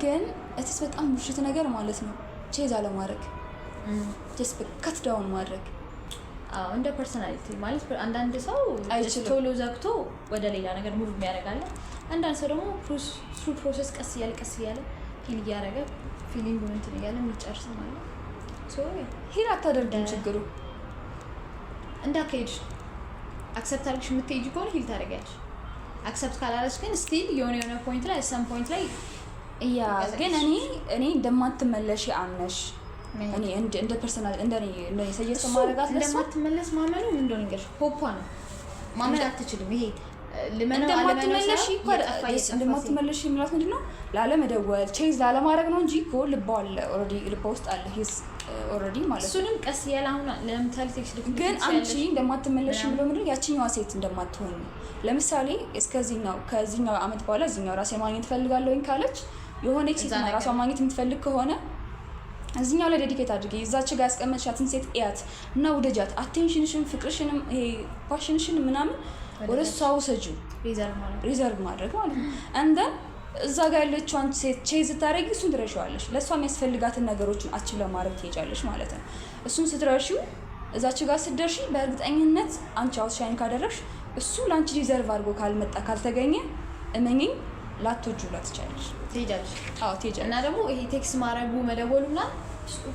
ግን እትስ በጣም ብሽት ነገር ማለት ነው ቼዝ አለማድረግ ጀስት ከት ዳውን ማድረግ እንደ ፐርሰናሊቲ ማለት አንዳንድ ሰው ቶሎ ዘግቶ ወደ ሌላ ነገር ሙቭ የሚያደርጋለ አንዳንድ ሰው ደግሞ ትሩ ፕሮሰስ ቀስ እያለ ፊል እያደረገ ፊሊንግ እንትን እያለ የሚጨርስ ማለት ሶ ሂል አታደርግም ችግሩ እንዳከይድ አክሰፕት አድርግሽ የምትሄጂ ከሆነ ሂል ታደርጊያለሽ አክሰፕት ካላረግሽ ግን ስቲል የሆነ ፖይንት ላይ ሰም ፖይንት ላይ ግን እኔ እንደማትመለሽ አምነሽ እኔ እንደ ፐርሰናል እንደኔ ሰጀስት ማድረጋት እንደማትመለስ ማመኑ ምን እንደሆነ ነገር ሆፓ ነው ማመን አትችልም ይሄ እንደማትመለሽ የሚላት ምንድነው ላለመደወል ቼዝ ላለማድረግ ነው እንጂ እኮ ልቧ አለ ኦልሬዲ ልቧ ውስጥ አለ ሂስ ኦልሬዲ ማለት ነው እሱንም ቀስ ያለ አሁን ለምሳሌ ቴክስት ግን አንቺ እንደማትመለሽ ብሎ ምንድነው ያቺኛዋ ሴት እንደማትሆን ለምሳሌ ከዚህኛው አመት በኋላ እዚህኛው ራሴ ማግኘት ፈልጋለሁኝ ካለች የሆነ ሴት ራሷ ማግኘት የምትፈልግ ከሆነ እዚህኛው ላይ ዴዲኬት አድርጊ እዛች ጋር ያስቀመጥሻትን ሴት እያት እና ውደጃት አቴንሽንሽን ፍቅርሽንም ይሄ ፓሽንሽን ምናምን ወደ እሷ ውሰጂው ሪዘርቭ ማድረግ ማለት ነው እንደ እዛ ጋር ያለችውን ሴት ቼዝ ታረጊ እሱን ትረሺዋለሽ ለእሷ የሚያስፈልጋትን ነገሮችን አቺቭ ለማድረግ ትሄጃለሽ ማለት ነው እሱን ስትረሺው እዛች ጋር ስትደርሺ በእርግጠኝነት አንቺ አውትሻይን ካደረግሽ እሱ ላንቺ ሪዘርቭ አድርጎ ካልመጣ ካልተገኘ እመኚኝ ላትወጂው ላትቻለሽ ትሄጃለሽ ትሄጃለሽ እና ደግሞ ይሄ ቴክስት ማድረጉ መደወሉና